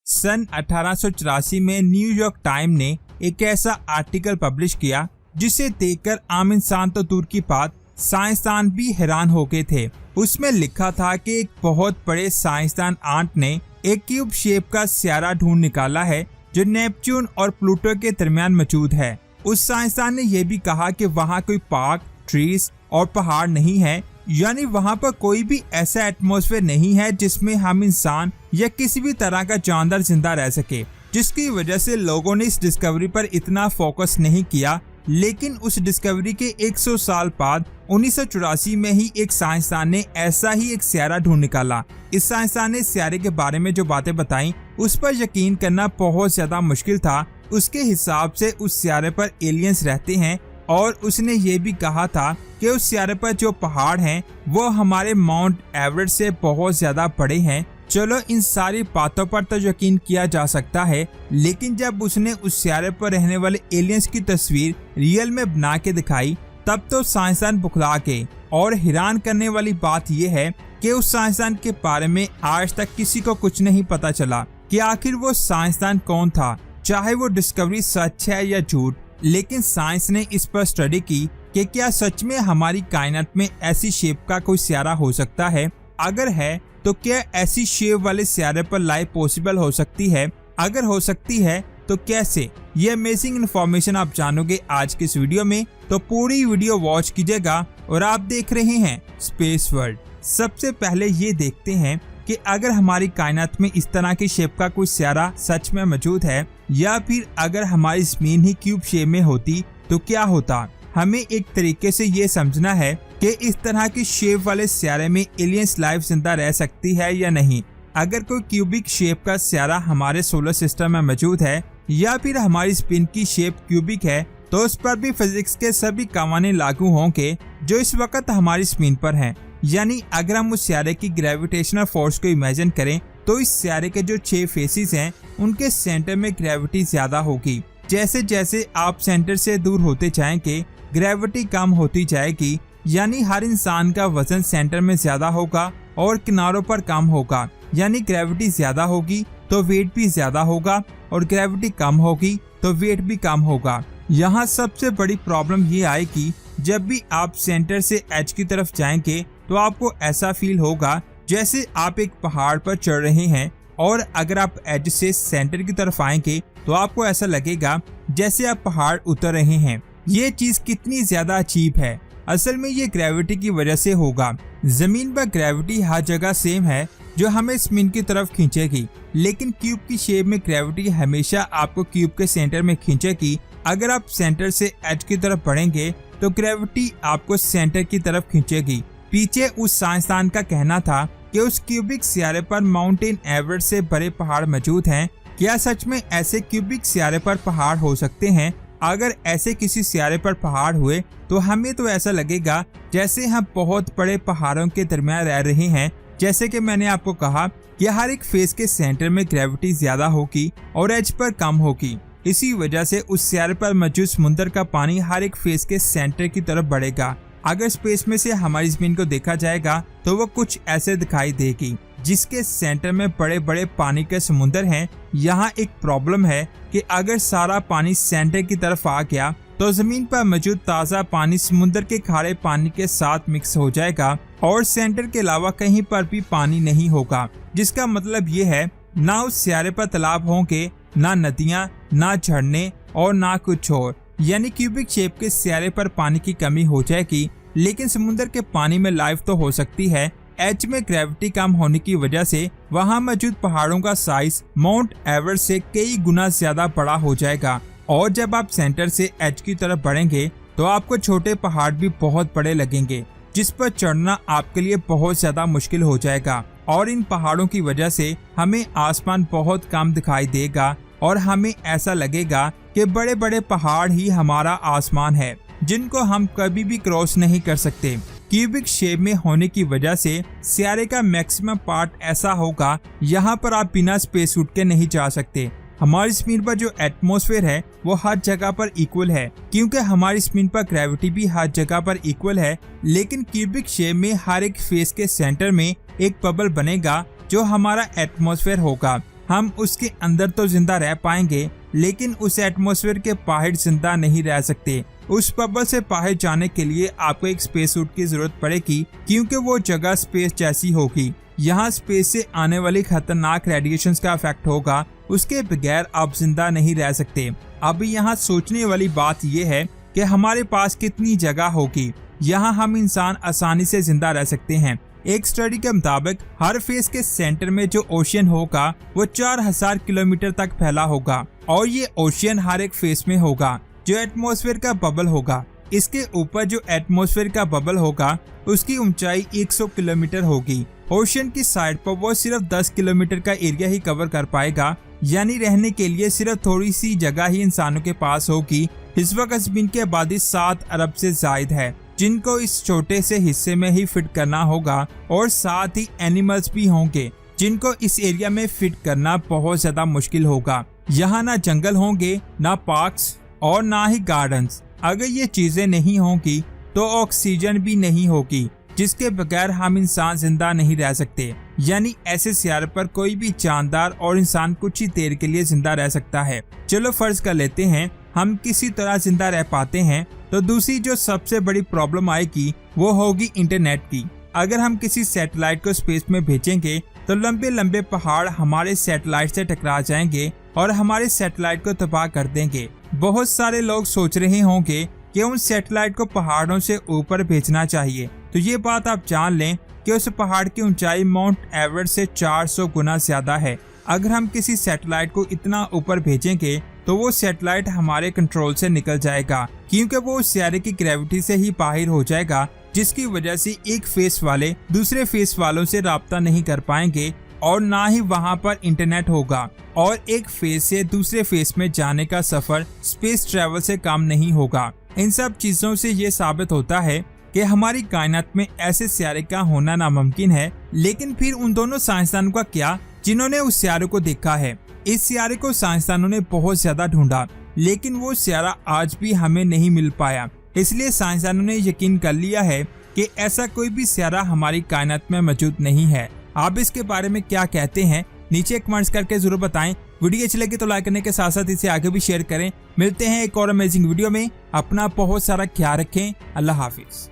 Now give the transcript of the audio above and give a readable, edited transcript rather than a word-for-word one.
सन 1884 में New York time ने एक ऐसा आर्टिकल पब्लिश किया जिसे देखकर आम इंसान तो दूर की बात, साइंसदान भी हैरान हो गए थे। उसमें लिखा था कि एक बहुत बड़े साइंसदान आंट ने एक क्यूब शेप का सियारा ढूंढ निकाला है जो नेपच्यून और प्लूटो के दरमियान मौजूद है। उस साइंसदान ने यह भी कहा कि वहाँ कोई पार्क, ट्रीज और पहाड़ नहीं है, यानी वहाँ पर कोई भी ऐसा एटमॉस्फेयर नहीं है जिसमें हम इंसान या किसी भी तरह का जानवर जिंदा रह सके, जिसकी वजह से लोगों ने इस डिस्कवरी पर इतना फोकस नहीं किया। लेकिन उस डिस्कवरी के 100 साल बाद 1984 में ही एक साइंसदान ने ऐसा ही एक सियारा ढूंढ निकाला। इस साइंसदान ने सियारे के बारे में जो बातें बताई उस पर यकीन करना बहुत ज्यादा मुश्किल था। उसके हिसाब से उस सियारे पर एलियंस रहते हैं और उसने ये भी कहा था कि उस सियारे पर जो पहाड़ हैं वो हमारे माउंट एवरेस्ट से बहुत ज्यादा बड़े हैं। चलो इन सारी बातों पर तो यकीन किया जा सकता है, लेकिन जब उसने उस सियारे पर रहने वाले एलियंस की तस्वीर रियल में बना के दिखाई तब तो साइंसदान बुखला गए। और हैरान करने वाली बात यह है कि उस साइंसदान के बारे में आज तक किसी को कुछ नहीं पता चला कि आखिर वो साइंसदान कौन था, चाहे वो डिस्कवरी सच है या झूठ। लेकिन साइंस ने इस पर स्टडी की कि क्या सच में हमारी कायनात में ऐसी शेप का कोई सियारा हो सकता है, अगर है तो क्या ऐसी शेप वाले सियारे पर लाइफ पॉसिबल हो सकती है, अगर हो सकती है तो कैसे। ये अमेजिंग इन्फॉर्मेशन आप जानोगे आज के इस वीडियो में, तो पूरी वीडियो वॉच कीजिएगा। और आप देख रहे हैं स्पेस वर्ल्ड। सबसे पहले ये देखते हैं कि अगर हमारी कायनात में इस तरह की शेप का कोई सियारा सच में मौजूद है या फिर अगर हमारी जमीन ही क्यूब शेप में होती तो क्या होता। हमें एक तरीके से ये समझना है कि इस तरह की शेप वाले सियारे में एलियंस लाइफ जिंदा रह सकती है या नहीं। अगर कोई क्यूबिक शेप का सियारा हमारे सोलर सिस्टम में मौजूद है या फिर हमारी स्पिन की शेप क्यूबिक है तो उस पर भी फिजिक्स के सभी कानून लागू होंगे जो इस वक्त हमारी स्पिन पर हैं। यानी अगर हम उस सियारे की ग्रेविटेशनल फोर्स को इमेजिन करें तो इस सियारे के जो 6 फेसेस हैं उनके सेंटर में ग्रेविटी ज्यादा होगी। जैसे जैसे आप सेंटर से दूर होते जाएंगे ग्रेविटी कम होती जाएगी, यानी हर इंसान का वजन सेंटर में ज्यादा होगा और किनारों पर कम होगा। यानी ग्रेविटी ज्यादा होगी तो वेट भी ज्यादा होगा और ग्रेविटी कम होगी तो वेट भी कम होगा। यहाँ सबसे बड़ी प्रॉब्लम ये आएगी जब भी आप सेंटर से एज की तरफ जाएंगे तो आपको ऐसा फील होगा जैसे आप एक पहाड़ पर चढ़ रहे हैं, और अगर आप एज से सेंटर की तरफ आएंगे तो आपको ऐसा लगेगा जैसे आप पहाड़ उतर रहे हैं। ये चीज कितनी ज्यादा अजीब है। असल में ये ग्रेविटी की वजह से होगा। जमीन पर ग्रेविटी हर जगह सेम है जो हमें जमीन की तरफ खींचेगी, लेकिन क्यूब की शेप में ग्रेविटी हमेशा आपको क्यूब के सेंटर में खींचेगी। अगर आप सेंटर से एज की तरफ बढ़ेंगे तो ग्रेविटी आपको सेंटर की तरफ खींचेगी। पीछे उस साइंसदान का कहना था कि उस क्यूबिक सियारे पर माउंटेन एवरेस्ट से बड़े पहाड़ मौजूद हैं। क्या सच में ऐसे क्यूबिक सियारे पर पहाड़ हो सकते हैं? अगर ऐसे किसी सियारे पर पहाड़ हुए तो हमें तो ऐसा लगेगा जैसे हम बहुत बड़े पहाड़ों के दरमियान रह रहे हैं। जैसे कि मैंने आपको कहा कि हर एक फेस के सेंटर में ग्रेविटी ज्यादा होगी और एज पर कम होगी। इसी वजह से उस सियारे पर मौजूद समुद्र का पानी हर एक फेस के सेंटर की तरफ बढ़ेगा। अगर स्पेस में से हमारी जमीन को देखा जाएगा तो वो कुछ ऐसे दिखाई देगी जिसके सेंटर में बड़े बड़े पानी के समुद्र हैं। यहाँ एक प्रॉब्लम है कि अगर सारा पानी सेंटर की तरफ आ गया तो जमीन पर मौजूद ताज़ा पानी समुद्र के खारे पानी के साथ मिक्स हो जाएगा और सेंटर के अलावा कहीं पर भी पानी नहीं होगा। जिसका मतलब ये है ना उस सियारे पर तालाब होंगे, ना नदियाँ, ना झरने और ना कुछ और। यानी क्यूबिक शेप के सियारे पर पानी की कमी हो जाएगी, लेकिन समुद्र के पानी में लाइफ तो हो सकती है। एज में ग्रेविटी कम होने की वजह से वहाँ मौजूद पहाड़ों का साइज माउंट एवरेस्ट से कई गुना ज्यादा बड़ा हो जाएगा। और जब आप सेंटर से एज की तरफ बढ़ेंगे तो आपको छोटे पहाड़ भी बहुत बड़े लगेंगे जिस पर चढ़ना आपके लिए बहुत ज्यादा मुश्किल हो जाएगा। और इन पहाड़ों की वजह से हमें आसमान बहुत कम दिखाई देगा और हमें ऐसा लगेगा कि बड़े बड़े पहाड़ ही हमारा आसमान है जिनको हम कभी भी क्रॉस नहीं कर सकते। क्यूबिक शेप में होने की वजह से सियारे का मैक्सिमम पार्ट ऐसा होगा यहाँ पर आप बिना स्पेस सूट के नहीं जा सकते। हमारी जमीन पर जो एटमॉस्फेयर है वो हर जगह पर इक्वल है, क्योंकि हमारी जमीन पर ग्रेविटी भी हर जगह पर इक्वल है। लेकिन क्यूबिक शेप में हर एक फेस के सेंटर में एक बबल बनेगा जो हमारा एटमॉस्फेयर होगा। हम उसके अंदर तो जिंदा रह पाएंगे, लेकिन उस एटमॉस्फेयर के बाहर जिंदा नहीं रह सकते। उस बबल से बाहर जाने के लिए आपको एक स्पेस सूट की जरूरत पड़ेगी, क्योंकि वो जगह स्पेस जैसी होगी। यहाँ स्पेस से आने वाली खतरनाक रेडिएशन का इफेक्ट होगा, उसके बगैर आप जिंदा नहीं रह सकते। अब यहाँ सोचने वाली बात यह है कि हमारे पास कितनी जगह होगी। यहाँ हम इंसान आसानी से जिंदा रह सकते हैं। एक स्टडी के मुताबिक हर फेस के सेंटर में जो ओशियन होगा वो 4000 किलोमीटर तक फैला होगा, और ये ओशियन हर एक फेस में होगा जो एटमॉस्फेयर का बबल होगा। इसके ऊपर जो एटमॉस्फेयर का बबल होगा उसकी ऊंचाई 100 किलोमीटर होगी। ओशियन की साइड पर वो सिर्फ 10 किलोमीटर का एरिया ही कवर कर पाएगा, यानी रहने के लिए सिर्फ थोड़ी सी जगह ही इंसानों के पास होगी। इस वक्त ज़मीन की आबादी 7 अरब से ज्यादा है, जिनको इस छोटे से हिस्से में ही फिट करना होगा, और साथ ही एनिमल्स भी होंगे जिनको इस एरिया में फिट करना बहुत ज्यादा मुश्किल होगा। यहाँ ना जंगल होंगे, ना पार्क्स और ना ही गार्डन्स। अगर ये चीजें नहीं होंगी तो ऑक्सीजन भी नहीं होगी, जिसके बगैर हम इंसान जिंदा नहीं रह सकते। यानी ऐसे सियारे पर कोई भी जानदार और इंसान कुछ ही देर के लिए जिंदा रह सकता है। चलो फर्ज कर लेते हैं हम किसी तरह जिंदा रह पाते हैं, तो दूसरी जो सबसे बड़ी प्रॉब्लम आएगी वो होगी इंटरनेट की। अगर हम किसी सैटेलाइट को स्पेस में भेजेंगे तो लंबे लंबे पहाड़ हमारे सैटेलाइट से टकरा जाएंगे और हमारे सैटेलाइट को तबाह कर देंगे। बहुत सारे लोग सोच रहे होंगे कि उन सैटेलाइट को पहाड़ों से ऊपर भेजना चाहिए, तो ये बात आप जान लें कि उस पहाड़ की ऊंचाई माउंट एवरेस्ट से 400 गुना ज्यादा है। अगर हम किसी सैटेलाइट को इतना ऊपर भेजेंगे तो वो सैटेलाइट हमारे कंट्रोल से निकल जाएगा, क्योंकि वो उस सियारे की ग्रेविटी से ही बाहर हो जाएगा, जिसकी वजह से एक फेस वाले दूसरे फेस वालों से राब्ता नहीं कर पाएंगे और ना ही वहाँ पर इंटरनेट होगा, और एक फेस से दूसरे फेस में जाने का सफर स्पेस ट्रेवल से कम नहीं होगा। इन सब चीजों से ये साबित होता है कि हमारी कायनात में ऐसे सियारे का होना नामुमकिन है। लेकिन फिर उन दोनों साइंसदानों का क्या जिन्होंने उस सियारे को देखा है? इस सियारे को साइंसदानों ने बहुत ज्यादा ढूंढा, लेकिन वो सियारा आज भी हमें नहीं मिल पाया। इसलिए साइंसदानों ने यकीन कर लिया है कि ऐसा कोई भी सियारा हमारी कायनात में मौजूद नहीं है। आप इसके बारे में क्या कहते हैं? नीचे कमेंट्स करके जरूर बताएं। वीडियो अच्छी लगी तो लाइक करने के साथ साथ इसे आगे भी शेयर करें। मिलते हैं एक और अमेजिंग वीडियो में। अपना बहुत सारा ख्याल रखें। अल्लाह हाफिज।